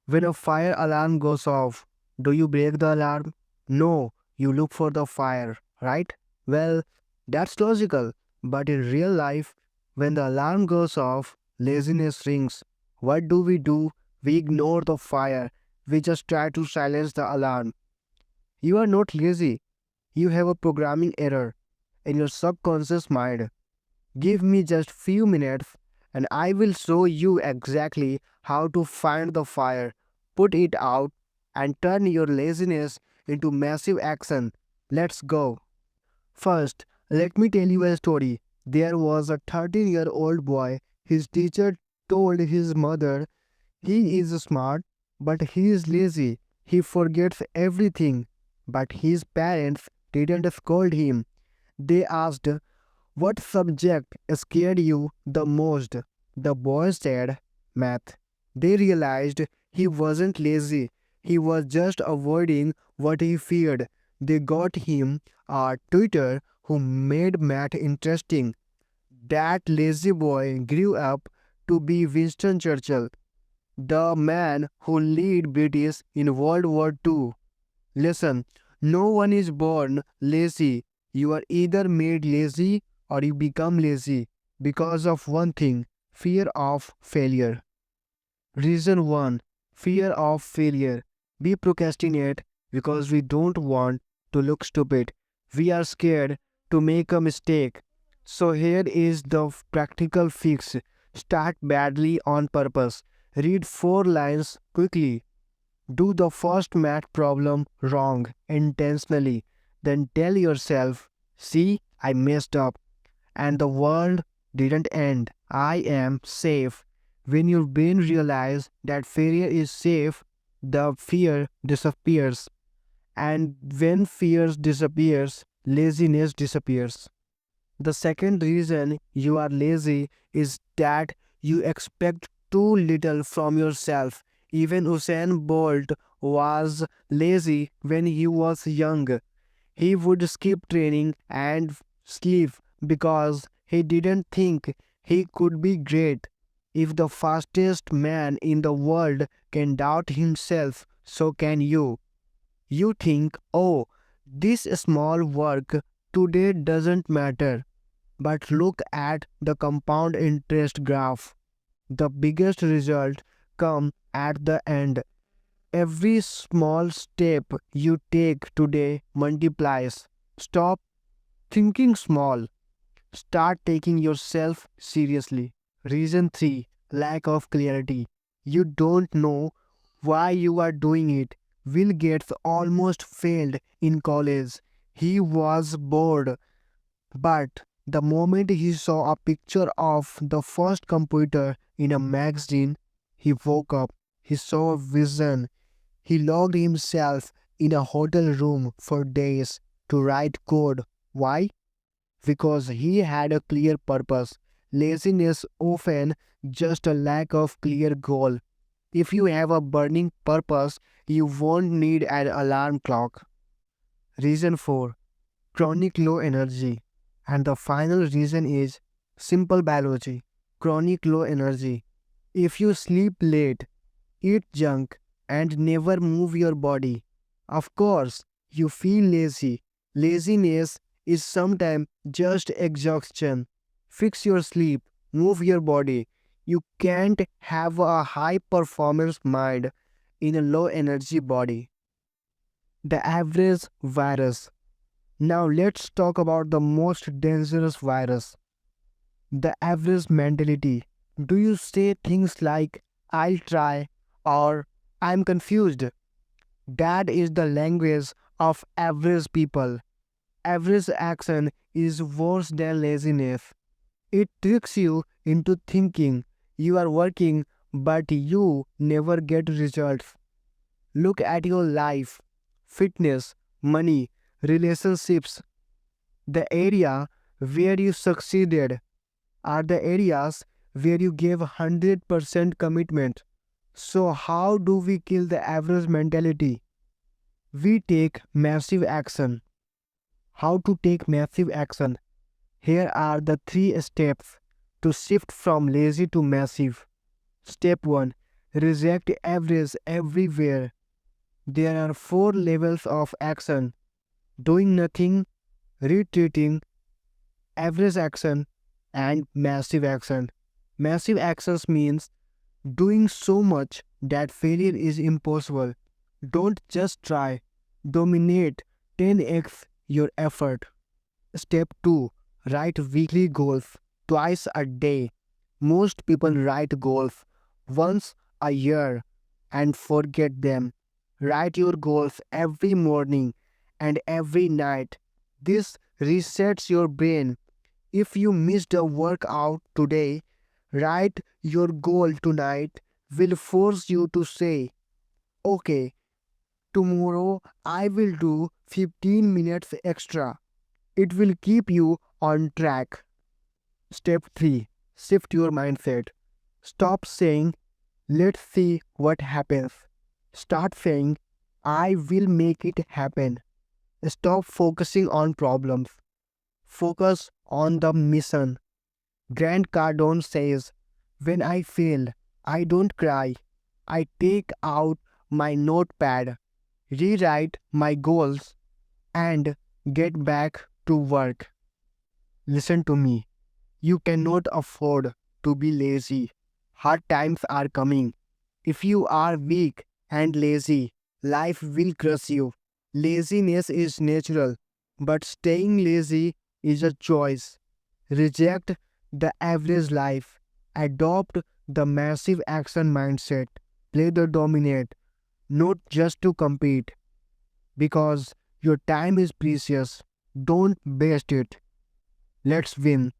When a fire alarm goes off, do you break the alarm? No, you look for the fire, right? Well, that's logical. But in real life, when the alarm goes off, laziness rings. What do? We ignore the fire. We just try to silence the alarm. You are not lazy. You have a programming error in your subconscious mind. Give me just few minutes and I will show you exactly how to find the fire, put it out, and turn your laziness into massive action. Let's go. First, let me tell you a story. There was a 13-year-old boy. His teacher told his mother he is smart, but he is lazy. He forgets everything. But his parents didn't scold him. They asked, "What subject scared you the most?" The boy said, "Math." They realized he wasn't lazy, he was just avoiding what he feared. They got him a tutor who made math interesting. That lazy boy grew up to be Winston Churchill, the man who led British in World War II. Listen, no one is born lazy. You are either made lazy or you become lazy because of one thing: fear of failure. Reason 1: fear of failure. We procrastinate because we don't want to look stupid. We are scared to make a mistake. So, here is the practical fix: start badly on purpose. Read 4 lines quickly. Do the first math problem wrong intentionally. Then tell yourself, "See, I messed up, and the world didn't end. I am safe." When your brain realizes that failure is safe, the fear disappears. And when fear disappears, laziness disappears. The second reason you are lazy is that you expect too little from yourself. Even Usain Bolt was lazy when he was young. He would skip training and sleep because he didn't think he could be great. If the fastest man in the world can doubt himself, so can you. You think, "Oh, this small work today doesn't matter." But look at the compound interest graph. The biggest result come at the end. Every small step you take today multiplies. Stop thinking small. Start taking yourself seriously. Reason 3: lack of clarity. You don't know why you are doing it. Will Gates almost failed in college. He was bored, but the moment he saw a picture of the first computer in a magazine, he woke up. He saw a vision. He locked himself in a hotel room for days to write code. Why? Because he had a clear purpose. Laziness often just a lack of clear goal. If you have a burning purpose, you won't need an alarm clock. Reason 4: chronic low energy. And the final reason is simple biology: chronic low energy. If you sleep late, eat junk, and never move your body, of course you feel lazy. Laziness is sometimes just exhaustion. Fix your sleep, move your body. You can't have a high performance mind in a low energy body. The average virus. Now let's talk about the most dangerous virus: the average mentality. Do you say things like "I'll try" or "I'm confused"? That is the language of average people. Average action is worse than laziness. It tricks you into thinking you are working, but you never get results. Look at your life: fitness, money, relationships. The area where you succeeded are the areas where you gave 100% commitment. So, how do we kill the average mentality? We take massive action. How to take massive action? Here are the 3 steps to shift from lazy to massive. Step 1: Reject average everywhere. There are four levels of action: doing nothing, retreating, average action, and massive action. Massive actions means doing so much that failure is impossible. Don't just try, dominate 10x your effort. Step 2: write weekly goals twice a day. Most people write goals once a year and forget them. Write your goals every morning and every night. This resets your brain. If you missed a workout today, write your goal tonight will force you to say, okay, tomorrow I will do 15 minutes extra. It will keep you on track. Step 3: shift your mindset. Stop saying, let's see what happens. Start saying, I will make it happen. Stop focusing on problems. Focus on the mission. Grant Cardone says, when I fail, I don't cry. I take out my notepad, rewrite my goals, and get back to work. Listen to me. You cannot afford to be lazy. Hard times are coming. If you are weak and lazy, life will crush you. Laziness is natural, but staying lazy is a choice. Reject the average life. Adopt the massive action mindset. Play the dominate, not just to compete, because your time is precious. Don't waste it. Let's win.